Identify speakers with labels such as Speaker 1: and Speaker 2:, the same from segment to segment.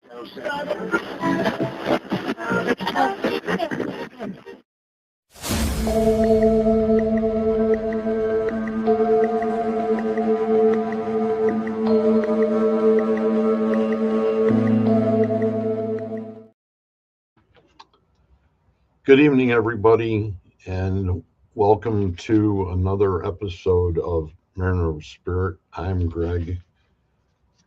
Speaker 1: Good evening, everybody, and welcome to another episode of Mariner of Spirit. I'm Greg.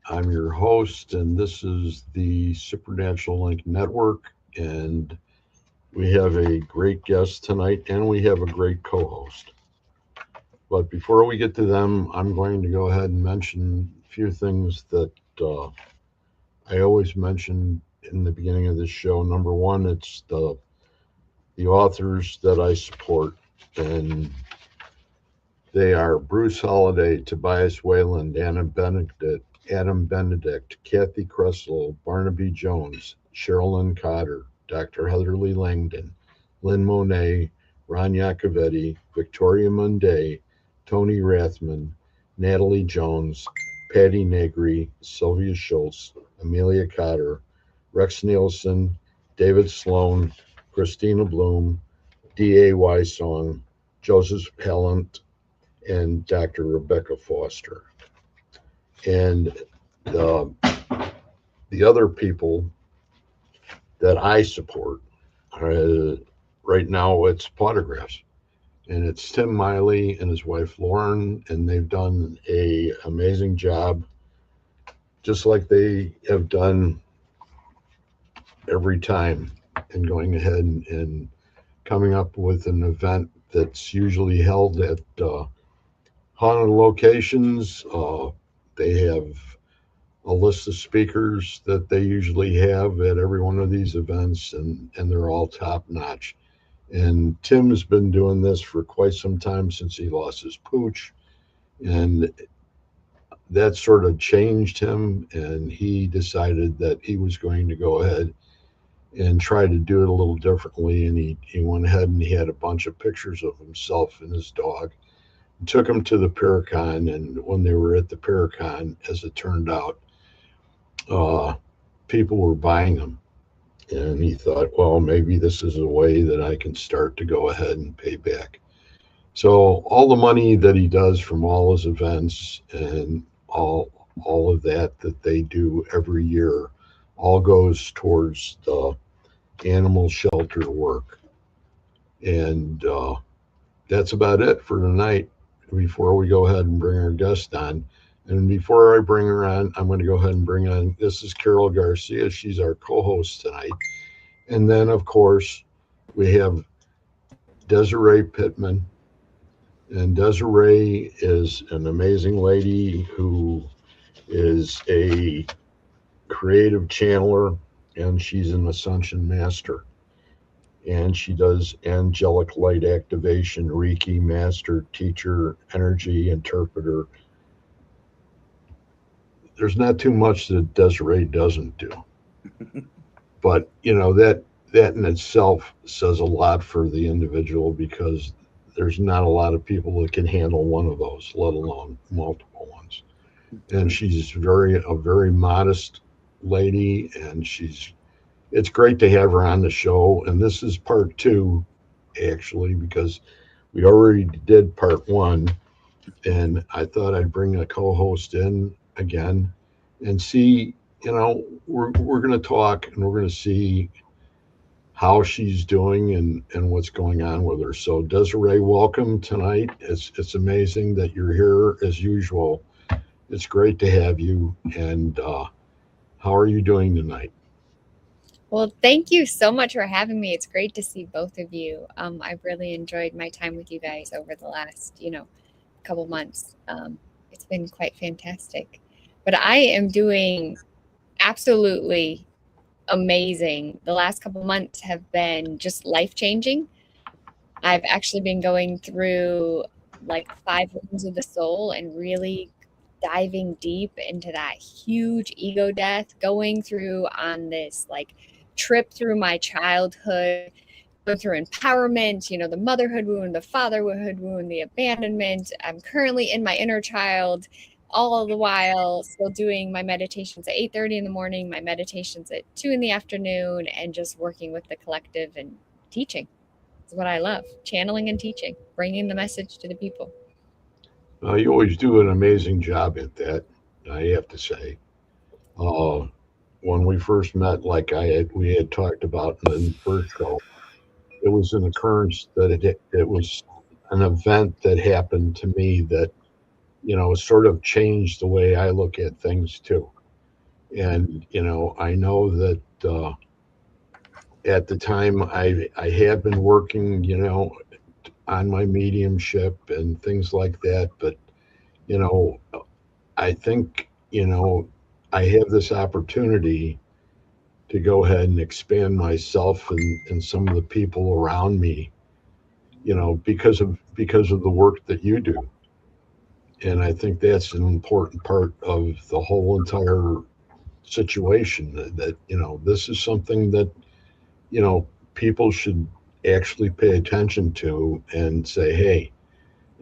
Speaker 1: I'm your host, and this is the Supernatural Link Network. And we have a great guest tonight, and we have a great co-host. But before we get to them, I'm going to go ahead and mention a few things that I always mention in the beginning of this show. Number one, it's the authors that I support, and they are Bruce Holliday, Tobias Wayland, Adam Benedict, Kathy Kressel, Barnaby Jones, Sherilyn Cotter, Dr. Heather Lee Langdon, Lynn Monet, Ron Iacovetti, Victoria Munday, Tony Rathman, Natalie Jones, Patty Negri, Sylvia Schultz, Amelia Cotter, Rex Nielsen, David Sloan, Christina Bloom, D.A. Wysong, Joseph Pallant, and Dr. Rebecca Foster. And the other people that I support, right now it's Potographs. And it's Tim Miley and his wife Lauren, and they've done an amazing job, just like they have done every time, in going ahead and coming up with an event that's usually held at haunted locations. They have a list of speakers that they usually have at every one of these events, and they're all top notch. And Tim has been doing this for quite some time, since he lost his pooch, and that sort of changed him, and he decided that he was going to go ahead and try to do it a little differently. And he went ahead and he had a bunch of pictures of himself and his dog, and took him to the Paracon. And when they were at the Paracon, as it turned out, people were buying them. And he thought, well, maybe this is a way that I can start to go ahead and pay back. So all the money that he does from all his events and all of that they do every year, all goes towards the animal shelter work. And that's about it for tonight, before we go ahead and bring our guest on. And before I bring her on, I'm going to go ahead and bring on, this is Carol Garcia. She's our co-host tonight. And then, of course, we have Desiree Pittman. And Desiree is an amazing lady who is a creative channeler, and she's an Ascension Master. And she does angelic light activation, Reiki master, teacher, energy interpreter. There's not too much that Desiree doesn't do. But, that in itself says a lot for the individual, because there's not a lot of people that can handle one of those, let alone multiple ones. And she's a very modest lady, and it's great to have her on the show. And this is part two, actually, because we already did part one, and I thought I'd bring a co-host in again and see, we're going to talk, and we're going to see how she's doing and what's going on with her. So Desiree, welcome tonight. It's amazing that you're here as usual. It's great to have you. And how are you doing tonight?
Speaker 2: Well, thank you so much for having me. It's great to see both of you. I've really enjoyed my time with you guys over the last, couple months. It's been quite fantastic. But I am doing absolutely amazing. The last couple months have been just life-changing. I've actually been going through like 5 wounds of the soul and really diving deep into that huge ego death, going through on this like trip through my childhood, going through empowerment, the motherhood wound, the fatherhood wound, the abandonment. I'm currently in my inner child, all the while still doing my meditations at 8:30 in the morning, my meditations at 2 in the afternoon, and just working with the collective and teaching. Is what I love, channeling and teaching, bringing the message to the people.
Speaker 1: You always do an amazing job at that, I have to say. Uh, when we first met, like we had talked about in the first show, it was an occurrence that it was an event that happened to me that sort of changed the way I look at things too. And I know that at the time I had been working, on my mediumship and things like that, but you know I think I have this opportunity to go ahead and expand myself and some of the people around me, because of the work that you do. And I think that's an important part of the whole entire situation, that this is something that you know people should actually pay attention to and say, hey,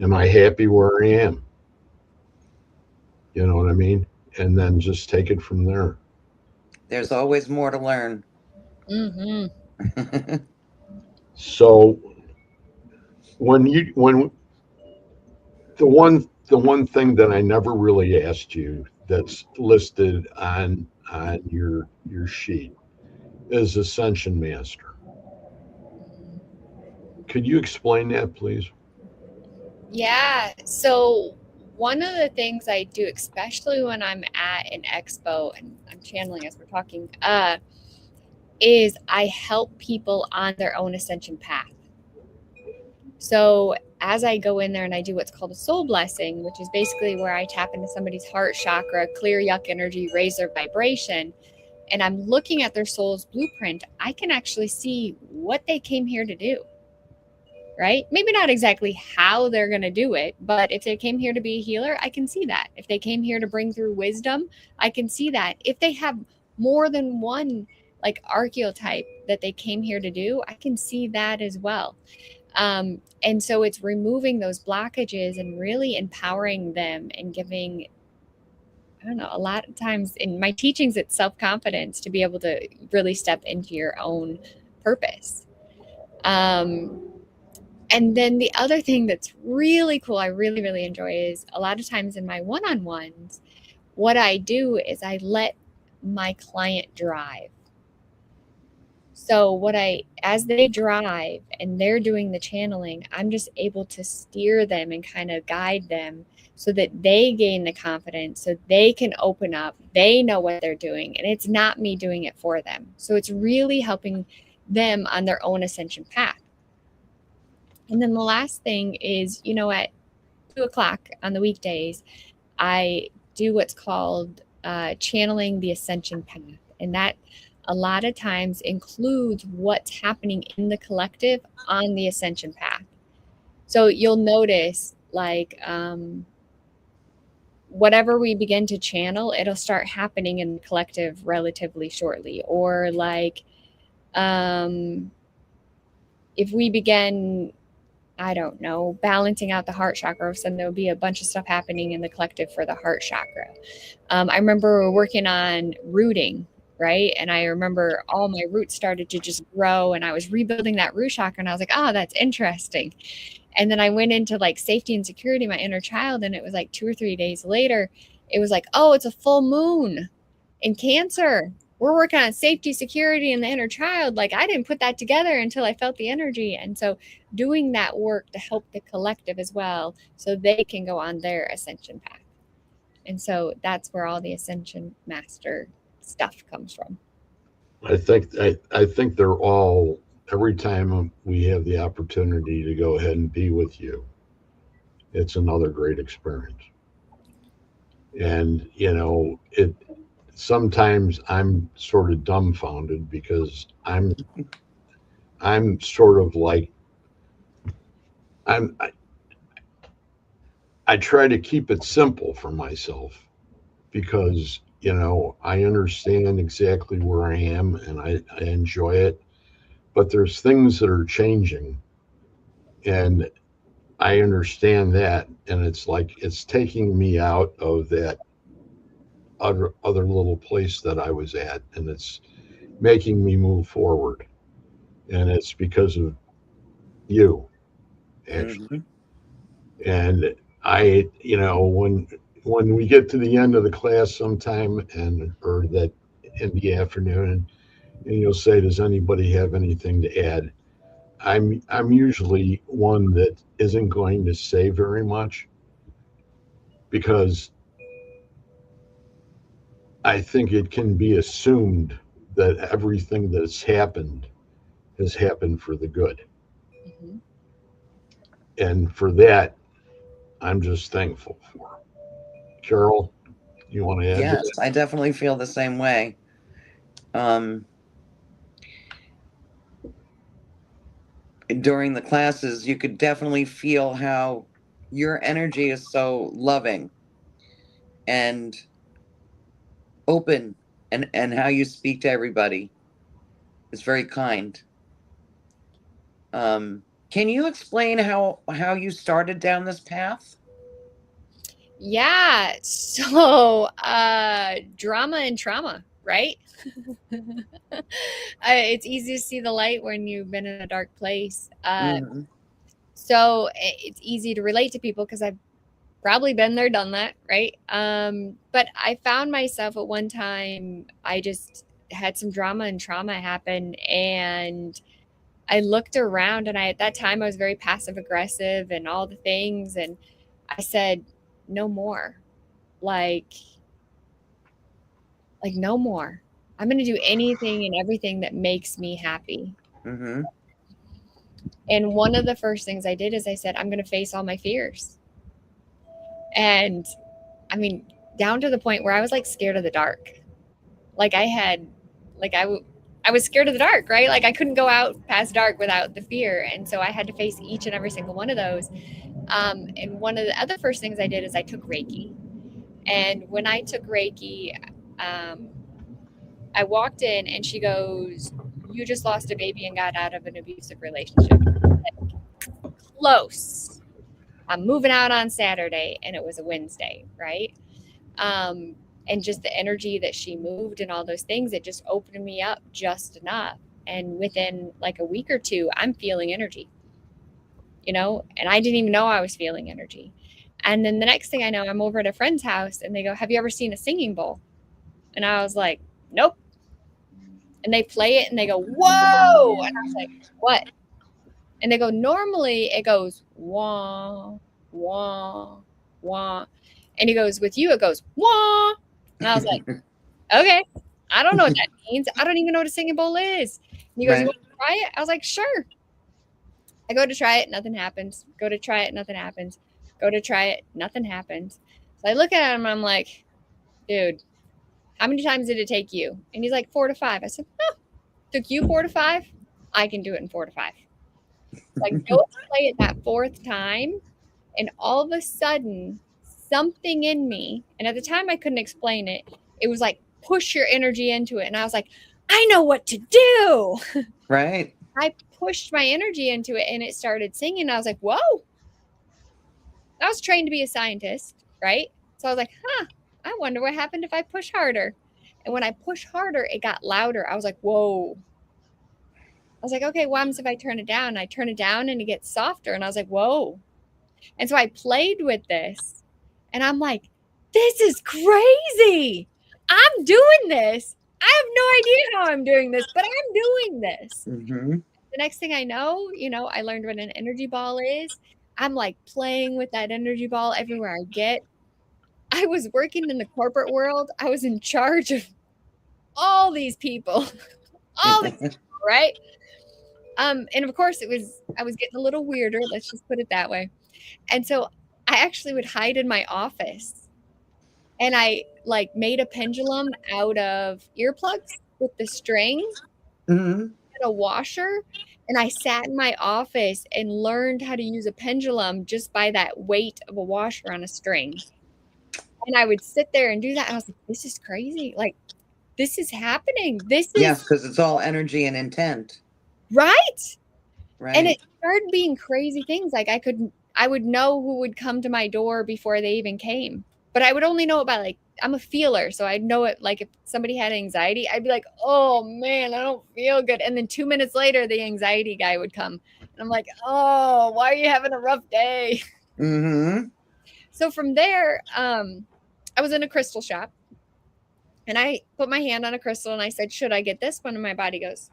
Speaker 1: am I happy where I am? You know what I mean? And then just take it from there.
Speaker 3: There's always more to learn.
Speaker 2: Mm-hmm.
Speaker 1: So when the one thing that I never really asked you that's listed on your sheet is Ascension Master. Could you explain that, please?
Speaker 2: Yeah. So one of the things I do, especially when I'm at an expo and I'm channeling as we're talking, is I help people on their own ascension path. So as I go in there and I do what's called a soul blessing, which is basically where I tap into somebody's heart chakra, clear yuck energy, raise their vibration, and I'm looking at their soul's blueprint, I can actually see what they came here to do. Right? Maybe not exactly how they're going to do it, but if they came here to be a healer, I can see that. If they came here to bring through wisdom, I can see that. If they have more than one like archetype that they came here to do, I can see that as well. And so it's removing those blockages and really empowering them and giving, I don't know, a lot of times in my teachings, it's self confidence to be able to really step into your own purpose. Um, and then the other thing that's really cool, I really, really enjoy is a lot of times in my one on ones, what I do is I let my client drive. So as they drive and they're doing the channeling, I'm just able to steer them and kind of guide them so that they gain the confidence, so they can open up, they know what they're doing, and it's not me doing it for them. So it's really helping them on their own ascension path. And then the last thing is, at 2 o'clock on the weekdays, I do what's called channeling the ascension path. And that a lot of times includes what's happening in the collective on the ascension path. So you'll notice like whatever we begin to channel, it'll start happening in the collective relatively shortly. Or like if we begin, I don't know, balancing out the heart chakra, so there'll be a bunch of stuff happening in the collective for the heart chakra. I remember working on rooting, right? And I remember all my roots started to just grow, and I was rebuilding that root chakra, and I was like, oh, that's interesting. And then I went into like safety and security, my inner child, and it was like 2 or 3 days later, it was like, oh, it's a full moon in Cancer. We're working on safety, security, and the inner child. Like I didn't put that together until I felt the energy. And so doing that work to help the collective as well so they can go on their ascension path. And so that's where all the ascension master stuff comes from.
Speaker 1: I think they're all, every time we have the opportunity to go ahead and be with you, it's another great experience. And it sometimes I'm sort of dumbfounded because I'm sort of like I'm I try to keep it simple for myself because I understand exactly where I am and I enjoy it, but there's things that are changing, and I understand that, and it's like it's taking me out of that other little place that I was at, and it's making me move forward. And it's because of you, actually.
Speaker 3: Hmm.
Speaker 1: And I, when we get to the end of the class sometime, and or that in the afternoon, and you'll say, "Does anybody have anything to add?" I'm usually one that isn't going to say very much because I think it can be assumed that everything that's happened has happened for the good.
Speaker 2: Mhm.
Speaker 1: And for that, I'm just thankful for. Carol, you want to add to
Speaker 3: Yes,
Speaker 1: that?
Speaker 3: I definitely feel the same way. Um, During the classes, you could definitely feel how your energy is so loving and open, and how you speak to everybody is very kind. Can you explain how you started down this path?
Speaker 2: Yeah. So, drama and trauma, right? It's easy to see the light when you've been in a dark place.
Speaker 3: Hmm.
Speaker 2: So it's easy to relate to people because I've probably been there, done that, right? But I found myself at one time, I just had some drama and trauma happen, and I looked around, and at that time I was very passive aggressive and all the things, and I said, no more. Like no more. I'm going to do anything and everything that makes me happy.
Speaker 3: Hmm.
Speaker 2: And one of the first things I did is I said, I'm going to face all my fears. And I mean, down to the point where I was like scared of the dark. Like I had, like I was scared of the dark, right? Like I couldn't go out past dark without the fear. And so I had to face each and every single one of those. And one of the other first things I did is I took Reiki. And when I took Reiki, um, I walked in and she goes, you just lost a baby and got out of an abusive relationship. Close. I'm moving out on Saturday and it was a Wednesday, right? Um, and just the energy that she moved and all those things, it just opened me up just enough. And within like a week or two, I'm feeling energy, and I didn't even know I was feeling energy. And then the next thing I know, I'm over at a friend's house and they go, have you ever seen a singing bowl? And I was like, nope. And they play it and they go, whoa. And I was like, what? And they go, normally it goes wah, wah, wah. And he goes, with you, it goes wah. And I was like, okay. I don't know what that means. I don't even know what a singing bowl is. And he goes, you
Speaker 3: Right.
Speaker 2: want to try it? I was like, sure. I go to try it, nothing happens. Go to try it, nothing happens. Go to try it, nothing happens. So I look at him and I'm like, dude, how many times did it take you? And he's like, 4 to 5. I said, oh, took you 4 to 5? I can do it in 4 to 5. So I go to play it that fourth time, and all of a sudden, something in me, and at the time I couldn't explain it, it was like, push your energy into it. And I was like, I know what to do.
Speaker 3: Right.
Speaker 2: I pushed my energy into it and it started singing. I was like, whoa, I was trained to be a scientist, right? So I was like, huh, I wonder what happened if I push harder. And when I push harder, it got louder. I was like, whoa. I was like, okay, what happens if I turn it down? And I turn it down and it gets softer. And I was like, whoa. And so I played with this and I'm like, this is crazy. I'm doing this. I have no idea how I'm doing this, but I'm doing this.
Speaker 3: Hmm.
Speaker 2: The next thing I know, I learned what an energy ball is. I'm like playing with that energy ball everywhere I get. I was working in the corporate world. I was in charge of all these people, all these people, right? And of course I was getting a little weirder, let's just put it that way. And so I actually would hide in my office and I like made a pendulum out of earplugs with the string
Speaker 3: Hmm.
Speaker 2: and a washer. And I sat in my office and learned how to use a pendulum just by that weight of a washer on a string. And I would sit there and do that. And I was like, this is crazy. Like, this is happening. This
Speaker 3: Yes,
Speaker 2: is
Speaker 3: because it's all energy and intent.
Speaker 2: right. And it
Speaker 3: Right.
Speaker 2: started being crazy things. Like I would know who would come to my door before they even came. But I would only know it by like, I'm a feeler. So I'd know it like if somebody had anxiety, I'd be like, oh man, I don't feel good. And then 2 minutes later, the anxiety guy would come. And I'm like, oh, why are you having a rough day?
Speaker 3: Mm-hmm.
Speaker 2: So from there, I was in a crystal shop and I put my hand on a crystal and I said, should I get this one? And my body goes,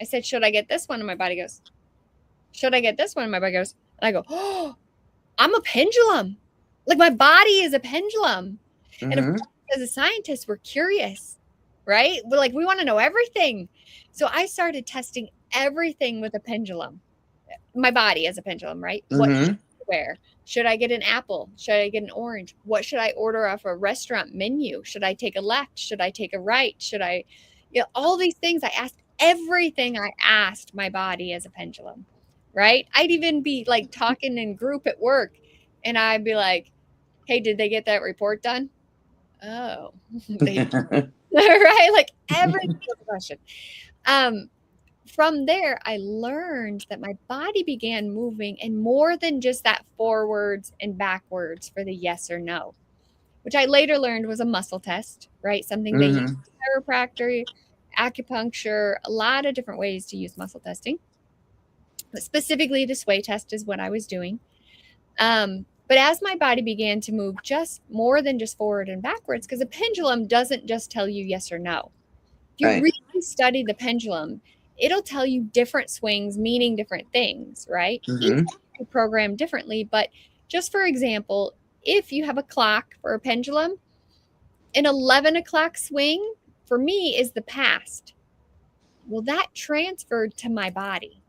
Speaker 2: I said, should I get this one? And my body goes, should I get this one? And my body goes, and I go, oh, I'm a pendulum. Like my body is a pendulum.
Speaker 3: Mm-hmm.
Speaker 2: And of course, as a scientist, we're curious, right? We're like, we want to know everything. So I started testing everything with a pendulum. My body as a pendulum, right? What should I wear? Should I get an apple? Should I get an orange? What should I order off a restaurant menu? Should I take a left? Should I take a right? Should I, all these things. I asked everything. I asked my body as a pendulum, right? I'd even be like talking in group at work and I'd be like, hey, did they get that report done? Oh, they right? Like every single question. From there, I learned that my body began moving in more than just that forwards and backwards for the yes or no, which I later learned was a muscle test, right? Something they use in chiropractor, acupuncture, a lot of different ways to use muscle testing. But specifically, the sway test is what I was doing. But as my body began to move just more than just forward and backwards, because a pendulum doesn't just tell you yes or no. If you really study the pendulum, it'll tell you different swings meaning different things, right? Each is programmed differently. But just for example, if you have a clock for a pendulum, an 11 o'clock swing for me is the past. Well, that transferred to my body.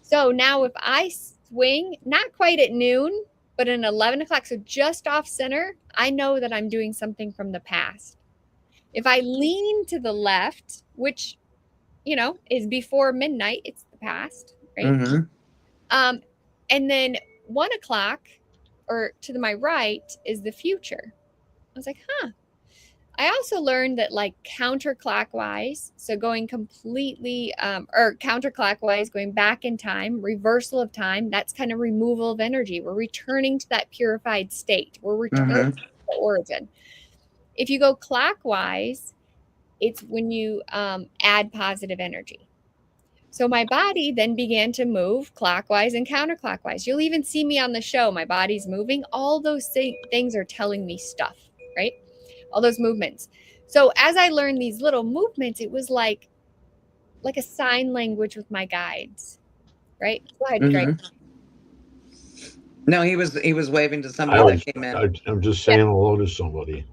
Speaker 2: So now if I swing, not quite at noon, but at 11 o'clock, so just off center, I know that I'm doing something from the past. If I lean to the left, which, is before midnight, it's the past, right? And then 1 o'clock or to my right is the future. I was like, I also learned that like counterclockwise, so going completely or counterclockwise, going back in time, reversal of time, that's kind of removal of energy. We're returning to that purified state. We're returning to the origin. If you go clockwise, it's when you add positive energy. So my body then began to move clockwise and counterclockwise. You'll even see me on the show. My body's moving. All those things are telling me stuff, right? All those movements. So as I learned these little movements, it was like a sign language with my guides, right? Go ahead, Greg.
Speaker 3: No, he was waving to somebody that came in.
Speaker 1: I'm just saying hello to somebody.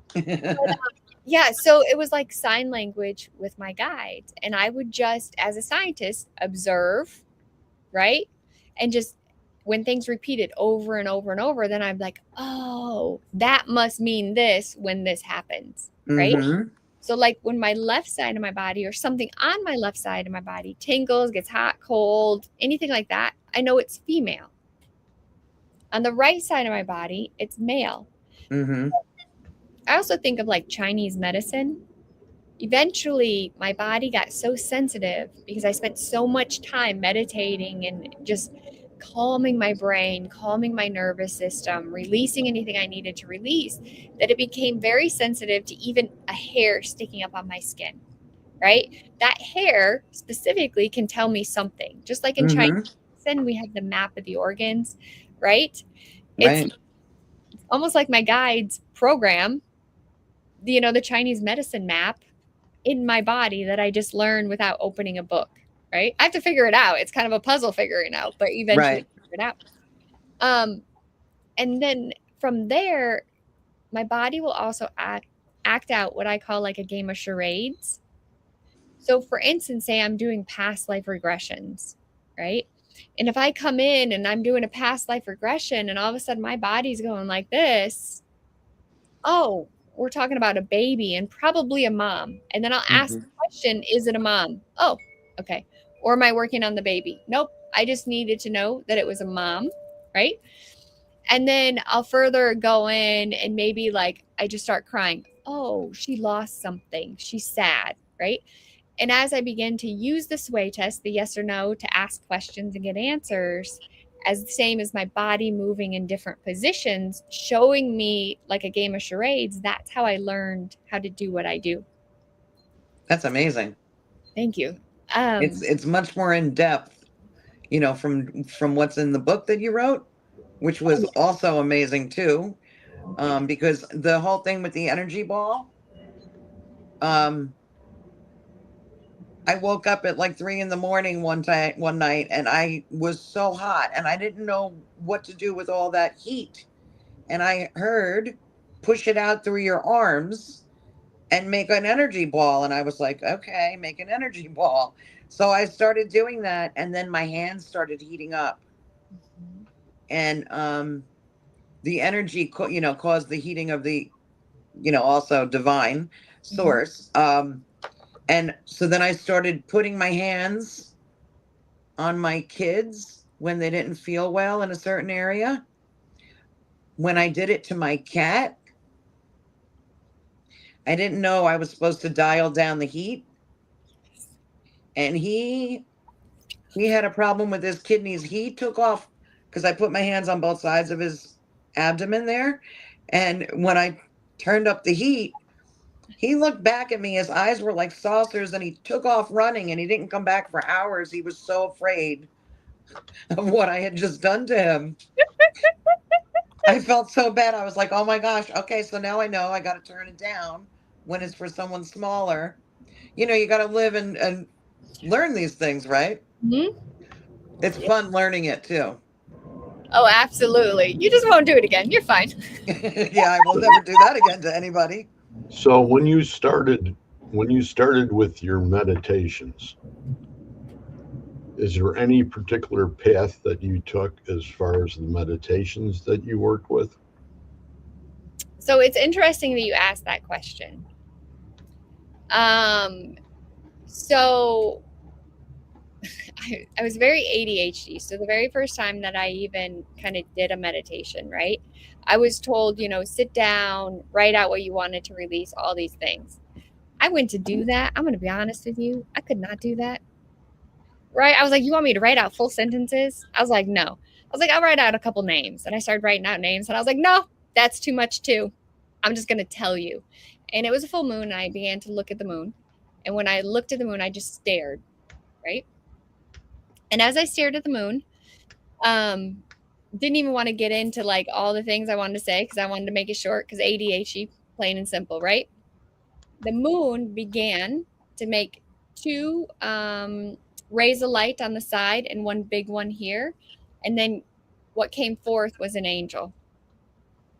Speaker 2: Yeah, so it was like sign language with my guides. And I would just, as a scientist, observe, right? And just when things repeated over and over and over, then I'm like, oh, that must mean this when this happens, right? So like when my left side of my body or something on my left side of my body tingles, gets hot, cold, anything like that, I know it's female. On the right side of my body, it's male. I also think of like Chinese medicine. Eventually, my body got so sensitive because I spent so much time meditating and just calming my brain, calming my nervous system, releasing anything I needed to release, that it became very sensitive to even a hair sticking up on my skin, right? That hair specifically can tell me something. Just like in Chinese medicine, we have the map of the organs, right? It's almost like my guides program, the Chinese medicine map in my body that I just learned without opening a book, right? I have to figure it out. It's kind of a puzzle figuring out, but eventually figure it out. And then from there, my body will also act out what I call like a game of charades. So for instance, say I'm doing past life regressions, right? And if I come in and I'm doing a past life regression and all of a sudden my body's going like this, oh, we're talking about a baby and probably a mom. And then I'll ask the question, is it a mom? Oh, okay. Or am I working on the baby? Nope. I just needed to know that it was a mom, right? And then I'll further go in and maybe like I just start crying. Oh, she lost something. She's sad, right? And as I begin to use the sway test, the yes or no, to ask questions and get answers, as the same as my body moving in different positions, showing me like a game of charades. That's how I learned how to do what I do.
Speaker 3: That's amazing.
Speaker 2: Thank you.
Speaker 3: It's much more in depth, from what's in the book that you wrote, which was also amazing too. Because the whole thing with the energy ball, um, I woke up at like 3 in the morning one night, and I was so hot, and I didn't know what to do with all that heat. And I heard, push it out through your arms and make an energy ball. And I was like, okay, make an energy ball. So I started doing that, and then my hands started heating up, and the energy, caused the heating of the, also divine source. And so then I started putting my hands on my kids when they didn't feel well in a certain area. When I did it to my cat, I didn't know I was supposed to dial down the heat. And he had a problem with his kidneys. He took off because I put my hands on both sides of his abdomen there. And when I turned up the heat, he looked back at me. His eyes were like saucers, and he took off running, and he didn't come back for hours. He was so afraid of what I had just done to him. I felt so bad. I was like, oh my gosh, okay, so now I know I got to turn it down when it's for someone smaller. You got to live and learn these things, right?
Speaker 2: Mm-hmm.
Speaker 3: It's fun learning it too.
Speaker 2: Oh, absolutely. You just won't do it again. You're fine.
Speaker 3: Yeah, I will never do that again to anybody.
Speaker 1: So when you started with your meditations, is there any particular path that you took as far as the meditations that you worked with?
Speaker 2: So it's interesting that you asked that question. So I was very ADHD. So the very first time that I even kind of did a meditation, right? I was told, sit down, write out what you wanted to release, all these things. I went to do that. I'm going to be honest with you. I could not do that. Right? I was like, you want me to write out full sentences? I was like, no. I was like, I'll write out a couple names. And I started writing out names. And I was like, no, that's too much too. I'm just going to tell you. And it was a full moon. And I began to look at the moon. And when I looked at the moon, I just stared. Right? And as I stared at the moon, didn't even want to get into like all the things I wanted to say because I wanted to make it short because ADHD, plain and simple, right? The moon began to make two rays of light on the side and one big one here. And then what came forth was an angel.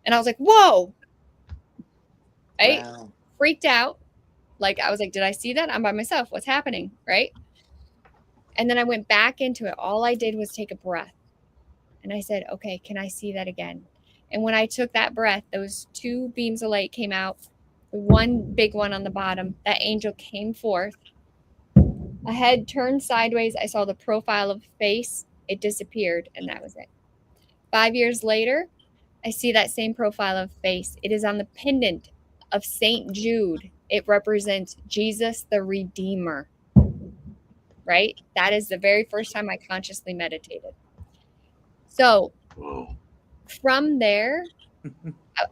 Speaker 2: And I was like, whoa, right?
Speaker 3: Wow.
Speaker 2: Freaked out. Like, I was like, did I see that? I'm by myself. What's happening? Right? And then I went back into it. All I did was take a breath. And I said, okay, can I see that again? And when I took that breath, those two beams of light came out, the one big one on the bottom. That angel came forth. A head turned sideways. I saw the profile of a face. It disappeared, and that was it. 5 years later, I see that same profile of face. It is on the pendant of St. Jude. It represents Jesus the Redeemer, right? That is the very first time I consciously meditated. So from there,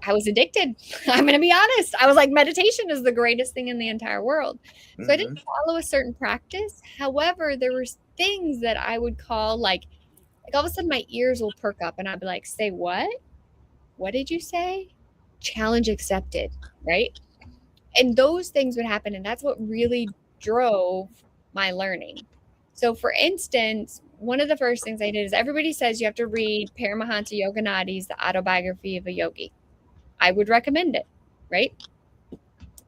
Speaker 2: I was addicted. I'm going to be honest. I was like, meditation is the greatest thing in the entire world. So I didn't follow a certain practice. However, there were things that I would call like all of a sudden my ears will perk up and I'd be like, say what? What did you say? Challenge accepted, right? And those things would happen. And that's what really drove my learning. So for instance, one of the first things I did is everybody says you have to read Paramahansa Yoganandi's The Autobiography of a Yogi. I would recommend it, right?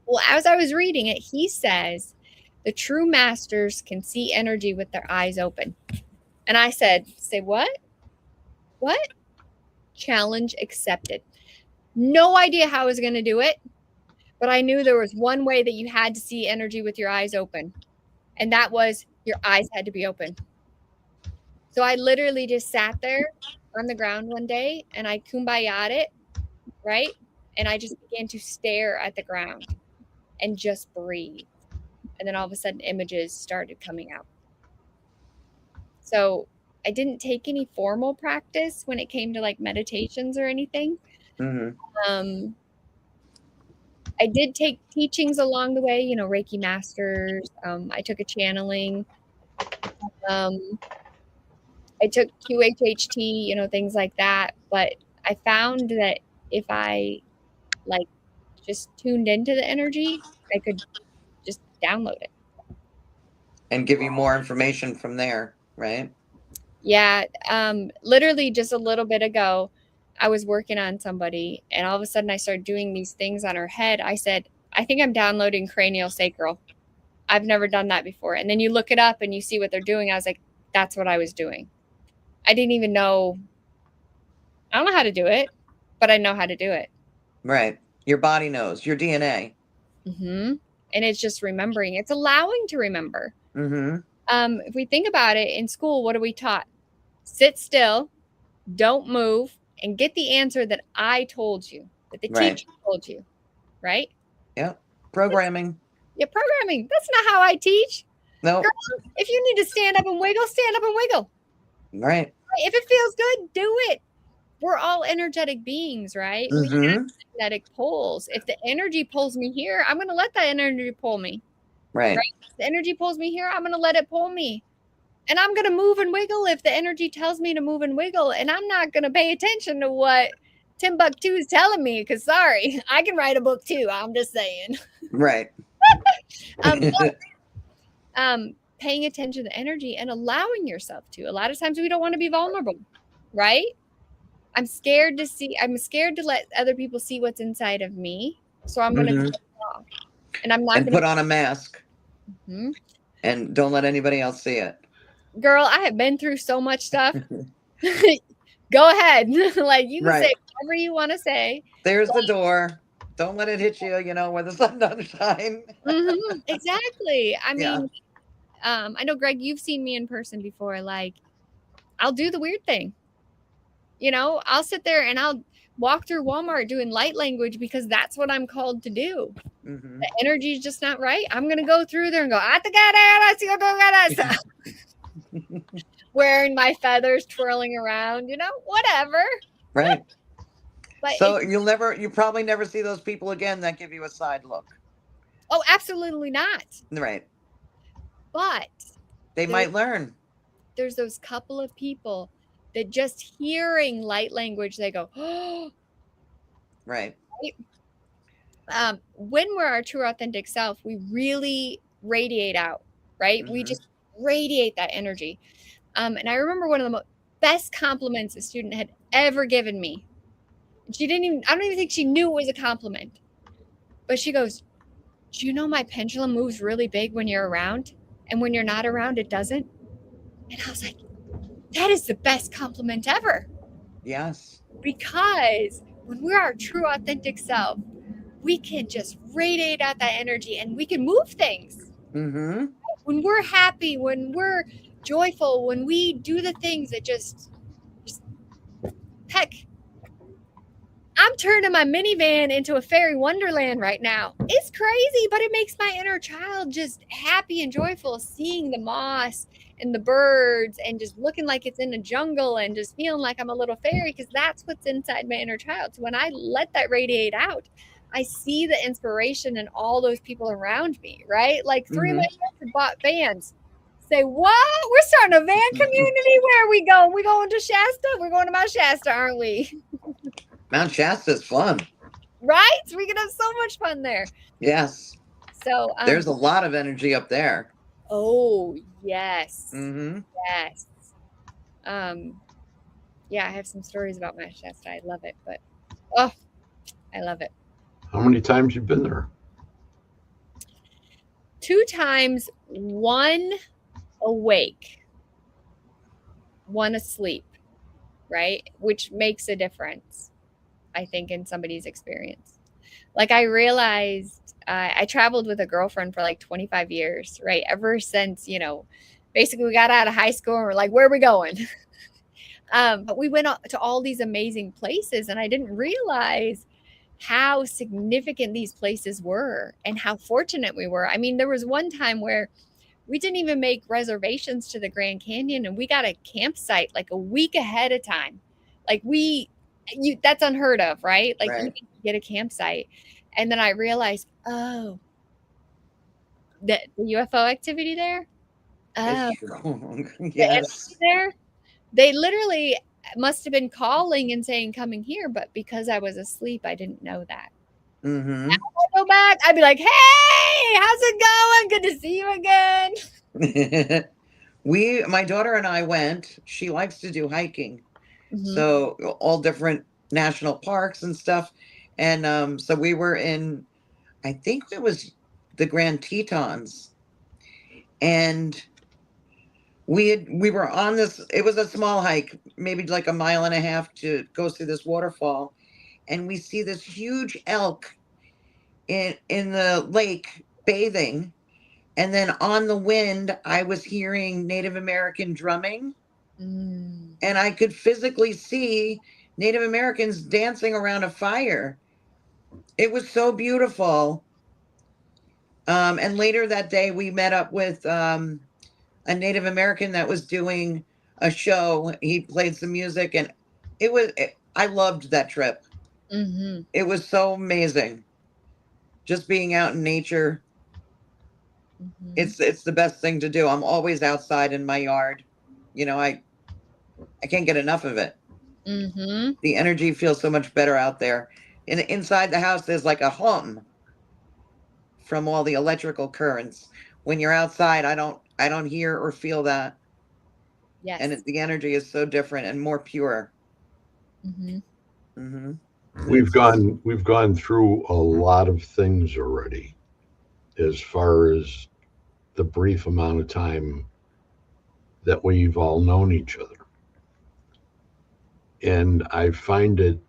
Speaker 2: Well, as I was reading it, he says the true masters can see energy with their eyes open. And I said, say what? What? Challenge accepted. No idea how I was going to do it, but I knew there was one way that you had to see energy with your eyes open. And that was your eyes had to be open. So I literally just sat there on the ground one day and I kumbaya'd it, right? And I just began to stare at the ground and just breathe. And then all of a sudden images started coming out. So I didn't take any formal practice when it came to like meditations or anything.
Speaker 3: Mm-hmm.
Speaker 2: I did take teachings along the way, Reiki masters. I took a channeling. Um, I took QHHT, things like that. But I found that if I like just tuned into the energy, I could just download it.
Speaker 3: And give you more information from there, right?
Speaker 2: Yeah. Literally just a little bit ago, I was working on somebody and all of a sudden I started doing these things on her head. I said, I think I'm downloading cranial sacral. I've never done that before. And then you look it up and you see what they're doing. I was like, that's what I was doing. I didn't even know. I don't know how to do it, but I know how to do it.
Speaker 3: Right. Your body knows, your DNA.
Speaker 2: Mm-hmm. And it's just remembering. It's allowing to remember.
Speaker 3: Mm-hmm.
Speaker 2: If we think about it in school, what are we taught? Sit still, don't move, and get the answer that I told you, that the
Speaker 3: Right.
Speaker 2: teacher told you, right?
Speaker 3: Yep. Programming.
Speaker 2: Yeah, programming. That's not how I teach.
Speaker 3: No.
Speaker 2: Girl, if you need to stand up and wiggle, stand up and wiggle.
Speaker 3: Right.
Speaker 2: If it feels good, do it. We're all energetic beings, right? We
Speaker 3: Mm-hmm.
Speaker 2: have magnetic poles. If the energy pulls me here, I'm going to let that energy pull me.
Speaker 3: Right.
Speaker 2: If the energy pulls me here, I'm going to let it pull me. And I'm going to move and wiggle if the energy tells me to move and wiggle. And I'm not going to pay attention to what Timbuktu is telling me because, sorry, I can write a book too. I'm just saying.
Speaker 3: Right.
Speaker 2: Paying attention to the energy and allowing yourself to. A lot of times we don't want to be vulnerable, right? I'm scared to let other people see what's inside of me. So I'm going to cut it off. And I'm not
Speaker 3: and
Speaker 2: going to
Speaker 3: put on a mask.
Speaker 2: Mm-hmm.
Speaker 3: And don't let anybody else see it.
Speaker 2: Girl, I have been through so much stuff. Go ahead. Like you can say whatever you want to say.
Speaker 3: There's the door. Don't let it hit you, where the sun doesn't shine.
Speaker 2: Mm-hmm. Exactly. I mean, I know, Greg, you've seen me in person before. Like, I'll do the weird thing. I'll sit there and I'll walk through Walmart doing light language because that's what I'm called to do. Mm-hmm. The energy is just not right. I'm going to go through there and go, wearing my feathers, twirling around, whatever.
Speaker 3: Right. But so you probably never see those people again that give you a side look.
Speaker 2: Oh, absolutely not.
Speaker 3: Right.
Speaker 2: But
Speaker 3: they might learn.
Speaker 2: There's those couple of people that just hearing light language, they go, oh.
Speaker 3: Right.
Speaker 2: When we're our true authentic self, we really radiate out, right? Mm-hmm. We just radiate that energy. And I remember one of the best compliments a student had ever given me. I don't even think she knew it was a compliment. But she goes, do you know my pendulum moves really big when you're around? And when you're not around, it doesn't? And I was like, that is the best compliment ever.
Speaker 3: Yes.
Speaker 2: Because when we're our true authentic self, we can just radiate out that energy and we can move things.
Speaker 3: Mm-hmm.
Speaker 2: When we're happy, when we're joyful, when we do the things that just heck, I'm turning my minivan into a fairy wonderland right now. It's crazy, but it makes my inner child just happy and joyful, seeing the moss and the birds and just looking like it's in a jungle and just feeling like I'm a little fairy, because that's what's inside my inner child. So when I let that radiate out, I see the inspiration in all those people around me, right? Like 3 of my friends have bought vans. Say, what? We're starting a van community. Where are we going? We going to Shasta? We're going to Mount Shasta, aren't we?
Speaker 3: Mount Shasta's fun.
Speaker 2: Right? We can have so much fun there.
Speaker 3: Yes.
Speaker 2: So
Speaker 3: there's a lot of energy up there.
Speaker 2: Oh, yes.
Speaker 3: Mm-hmm.
Speaker 2: Yes. Yeah, I have some stories about Mount Shasta. I love it, but I love it.
Speaker 1: How many times you've been there?
Speaker 2: 2 times, 1 awake, 1 asleep, right? Which makes a difference, I think, in somebody's experience. Like, I realized I traveled with a girlfriend for like 25 years, right? Ever since, basically we got out of high school and we're like, where are we going? But we went to all these amazing places, and I didn't realize how significant these places were and how fortunate we were. I mean, there was one time where We didn't even make reservations to the Grand Canyon, and we got a campsite like a week ahead of time. Like that's unheard of, right? Like you
Speaker 3: Right.
Speaker 2: can get a campsite. And then I realized, oh, the UFO activity there,
Speaker 3: It's
Speaker 2: oh,
Speaker 3: true.
Speaker 2: the energy
Speaker 3: Yes.
Speaker 2: there, they literally must have been calling and saying, coming here, but because I was asleep, I didn't know that.
Speaker 3: Mm-hmm.
Speaker 2: I go back, I'd be like, hey, how's it going? Good to see you again.
Speaker 3: My daughter and I went. She likes to do hiking.
Speaker 2: Mm-hmm.
Speaker 3: So all different national parks and stuff. And so we were in, I think it was the Grand Tetons. And we were on this, it was a small hike, maybe like a mile and a half to go through this waterfall. And we see this huge elk in the lake bathing. And then on the wind, I was hearing Native American drumming,
Speaker 2: Mm.
Speaker 3: and I could physically see Native Americans dancing around a fire. It was so beautiful. And later that day, we met up with a Native American that was doing a show. He played some music, and I loved that trip.
Speaker 2: Mm-hmm.
Speaker 3: It was so amazing. Just being out in nature.
Speaker 2: Mm-hmm.
Speaker 3: It's the best thing to do. I'm always outside in my yard. I can't get enough of it.
Speaker 2: Mm-hmm.
Speaker 3: The energy feels so much better out there. Inside the house, there's like a hum from all the electrical currents. When you're outside, I don't hear or feel that, and
Speaker 2: Yes.
Speaker 3: the energy is so different and more pure.
Speaker 2: Mm-hmm.
Speaker 3: Hmm.
Speaker 1: We've gone through a lot of things already as far as the brief amount of time that we've all known each other. And I find it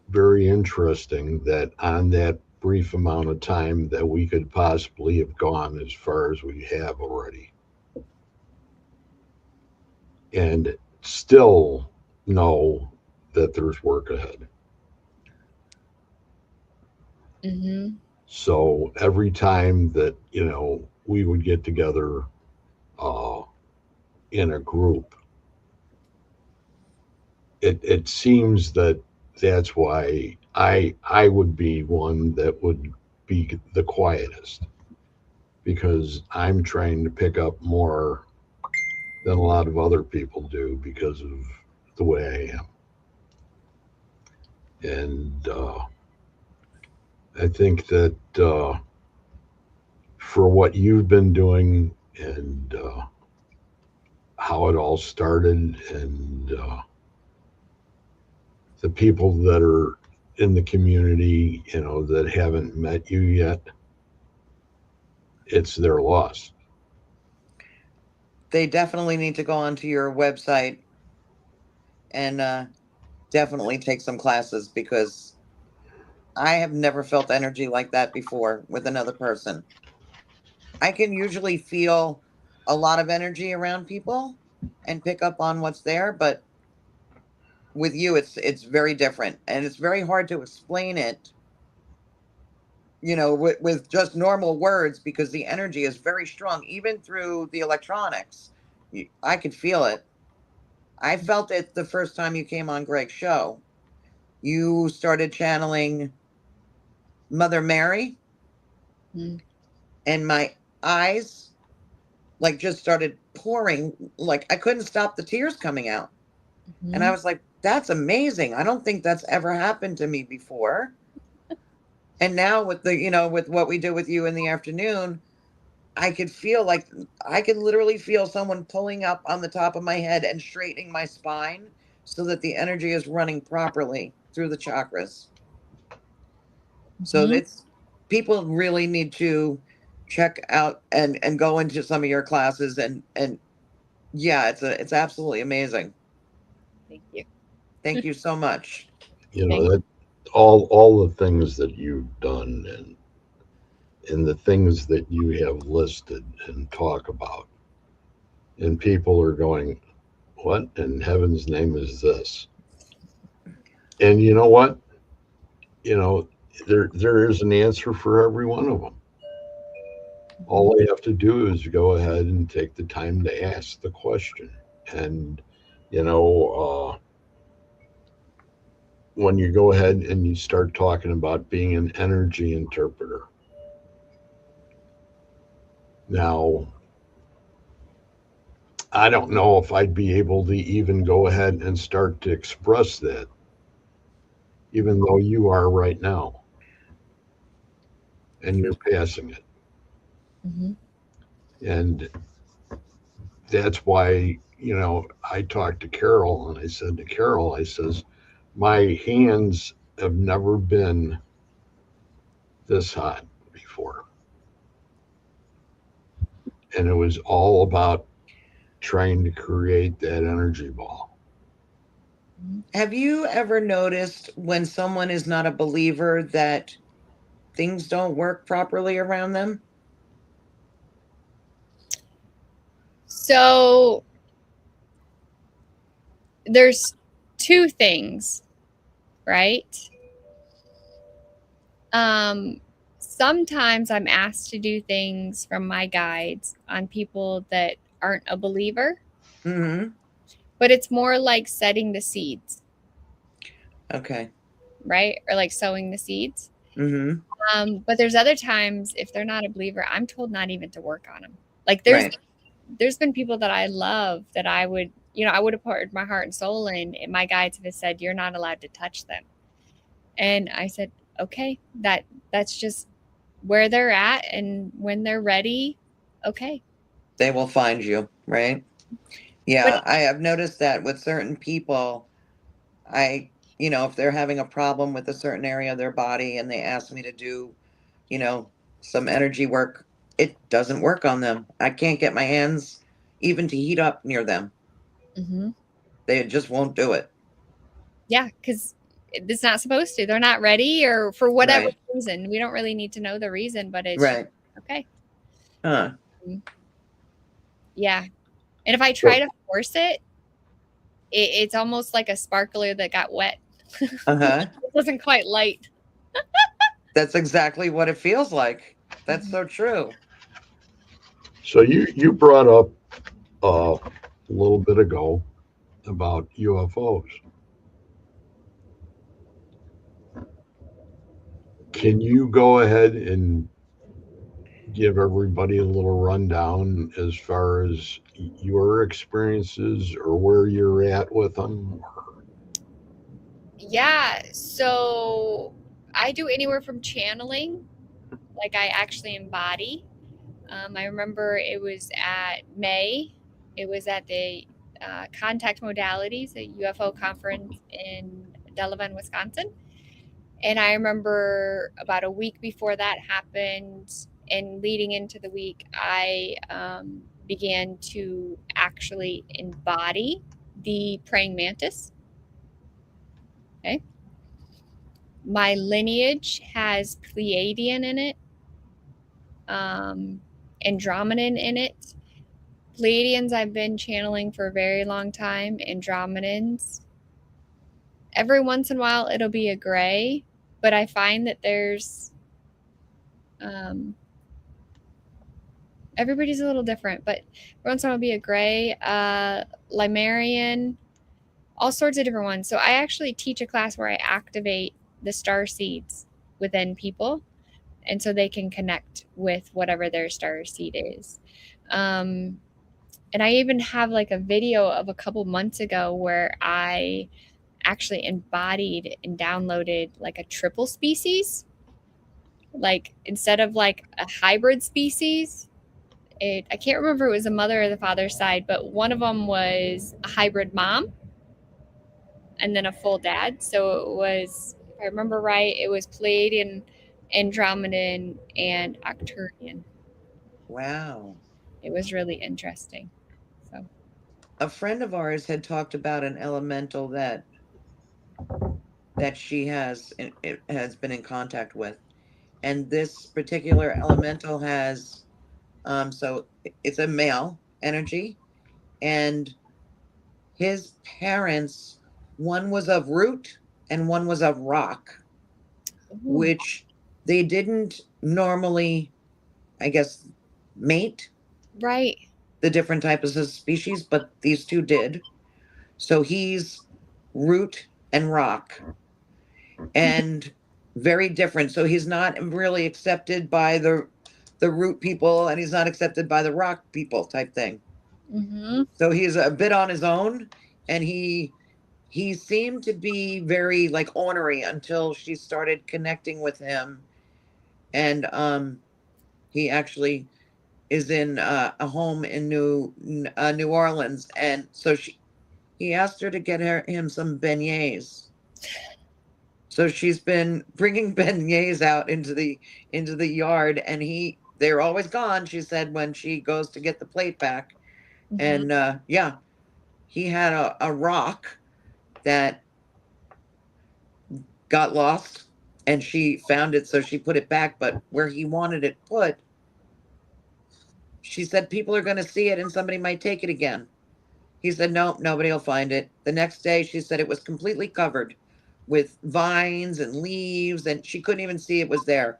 Speaker 1: very interesting that on that brief amount of time that we could possibly have gone as far as we have already and still know that there's work ahead.
Speaker 2: Mm-hmm.
Speaker 1: So every time that, we would get together uh, in a group, it seems that that's why I would be one that would be the quietest because I'm trying to pick up more than a lot of other people do because of the way I am. And I think that for what you've been doing and how it all started and the people that are in the community, that haven't met you yet, it's their loss.
Speaker 3: They definitely need to go onto your website and definitely take some classes because I have never felt energy like that before with another person. I can usually feel a lot of energy around people and pick up on what's there, but with you it's very different and it's very hard to explain it, with just normal words because the energy is very strong even through the electronics. I could feel it. I felt it the first time you came on Greg's show. You started channeling Mother Mary,
Speaker 2: Mm-hmm.
Speaker 3: and my eyes like just started pouring, like I couldn't stop the tears coming out. And I
Speaker 2: Mm-hmm.
Speaker 3: was like, that's amazing. I don't think that's ever happened to me before. And now with with what we do with you in the afternoon, I could feel like I could literally feel someone pulling up on the top of my head and straightening my spine so that the energy is running properly through the chakras. So
Speaker 2: Mm-hmm.
Speaker 3: it's people really need to check out and go into some of your classes and yeah, it's absolutely amazing.
Speaker 2: Thank you.
Speaker 3: Thank you so much.
Speaker 2: Thank
Speaker 1: That all the things that you've done and the things that you have listed and talk about, and people are going, "What in heaven's name is this?" And you know what? You know, there is an answer for every one of them. All they have to do is go ahead and take the time to ask the question. And, you know, when you go ahead and you start talking about being an energy interpreter, now, I don't know if I'd be able to even go ahead and start to express that, even though you are right now and you're passing it.
Speaker 2: Mm-hmm.
Speaker 1: And that's why, I talked to Carol and I said to Carol, I says, my hands have never been this hot before. And it was all about trying to create that energy ball.
Speaker 3: Have you ever noticed when someone is not a believer that things don't work properly around them?
Speaker 2: So there's two things, right? Um, Sometimes I'm asked to do things from my guides on people that aren't a believer,
Speaker 3: Mm-hmm.
Speaker 2: but it's more like setting the seeds,
Speaker 3: Okay.
Speaker 2: right? Or like sowing the seeds.
Speaker 3: Mm-hmm.
Speaker 2: But there's other times if they're not a believer, I'm told not even to work on them. Like
Speaker 3: Right.
Speaker 2: there's been people that I love that I would, I would have poured my heart and soul in, and my guides have said, you're not allowed to touch them. And I said, okay, that's just where they're at, and when they're ready, okay.
Speaker 3: They will find you, right?
Speaker 2: But
Speaker 3: Yeah, I have noticed that with certain people. If they're having a problem with a certain area of their body and they ask me to do, you know, some energy work, it doesn't work on them. I can't get my hands even to heat up near them.
Speaker 2: mm-hmm.
Speaker 3: They just won't do it.
Speaker 2: Yeah, because it's not supposed to. They're not ready, or for whatever
Speaker 3: Right.
Speaker 2: reason. We don't really need to know the reason, but it's just
Speaker 3: Right.
Speaker 2: okay.
Speaker 3: Huh.
Speaker 2: Mm, yeah. And if I try
Speaker 1: So,
Speaker 2: to force it's almost like a sparkler that got wet.
Speaker 3: Uh-huh.
Speaker 2: It wasn't quite light.
Speaker 3: That's exactly what it feels like. That's
Speaker 2: Mhm.
Speaker 3: so true.
Speaker 1: so you brought up a little bit ago about UFOs. Can you go ahead and give everybody a little rundown as far as your experiences or where you're at with them?
Speaker 2: Yeah. So I do anywhere from channeling, like I actually embody. I remember it was at May. It was at the Contact Modalities, a UFO conference in Delavan, Wisconsin. And I remember about a week before that happened, and leading into the week, I began to actually embody the praying mantis. Okay. My lineage has Pleiadian in it, um, Andromedan in it. Pleiadians I've been channeling for a very long time. Andromedans, every once in a while it'll be a gray, but I find that there's um, everybody's a little different, but every once in a while it'll be a gray, Limerian, all sorts of different ones. So I actually teach a class where I activate the star seeds within people, and so they can connect with whatever their star seed is. Um, and I even have like a video of a couple months ago where I actually embodied and downloaded like a triple species. Like instead of like a hybrid species, I can't remember if it was the mother or the father's side, but one of them was a hybrid mom and then a full dad. So it was, if I remember right, it was Pleiadian, Andromedan, and Arcturian.
Speaker 3: Wow.
Speaker 2: It was really interesting. So
Speaker 3: A friend of ours had talked about an elemental that she has been in contact with. And this particular elemental has so it's a male energy, and his parents, one was of root and one was of rock,
Speaker 2: ooh,
Speaker 3: which they didn't normally, I guess, mate
Speaker 2: Right.
Speaker 3: the different types of species, but these two did. So he's root and rock, and very different. So he's not really accepted by the root people, and he's not accepted by the rock people type thing.
Speaker 2: Mm-hmm.
Speaker 3: So he's a bit on his own, and he seemed to be very like ornery until she started connecting with him, and he actually is in a home in New Orleans, and so he asked her to get him some beignets. So she's been bringing beignets out into the yard, and they're always gone. She said when she goes to get the plate back,
Speaker 2: Mm-hmm.
Speaker 3: and yeah, he had a rock that got lost, and she found it, so she put it back. But where he wanted it put, she said people are going to see it, and somebody might take it again. He said, no, nobody will find it. The next day, she said it was completely covered with vines and leaves, and she couldn't even see it was there.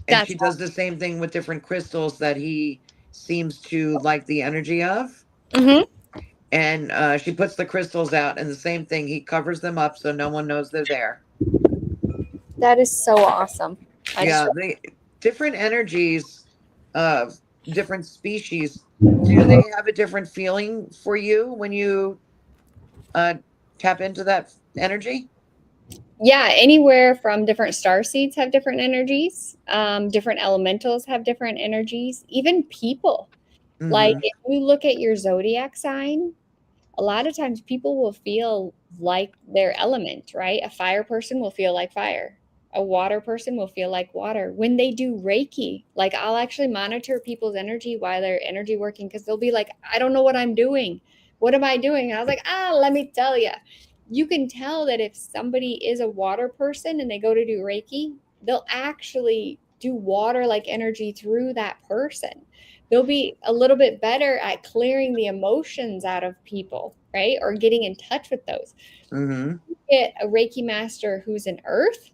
Speaker 3: And
Speaker 2: That's
Speaker 3: she does the same thing with different crystals that he seems to like the energy of.
Speaker 2: Mm-hmm.
Speaker 3: And she puts the crystals out, and the same thing, he covers them up so no one knows they're there.
Speaker 2: That is so awesome.
Speaker 3: Yeah, they different energies of different species. Do they have a different feeling for you when you uh, tap into that energy?
Speaker 2: Yeah, anywhere from different star seeds have different energies. Different elementals have different energies. Even people. Like
Speaker 3: Mm-hmm.
Speaker 2: if you look at your zodiac sign, a lot of times people will feel like their element, right? A fire person will feel like fire. A water person will feel like water. When they do Reiki, like I'll actually monitor people's energy while they're energy working because they'll be like, I don't know what I'm doing. What am I doing? And I was like, let me tell you. You can tell that if somebody is a water person and they go to do Reiki, they'll actually do water like energy through that person. They'll be a little bit better at clearing the emotions out of people, right? Or getting in touch with those.
Speaker 3: Mm-hmm.
Speaker 2: Get a Reiki master who's an earth.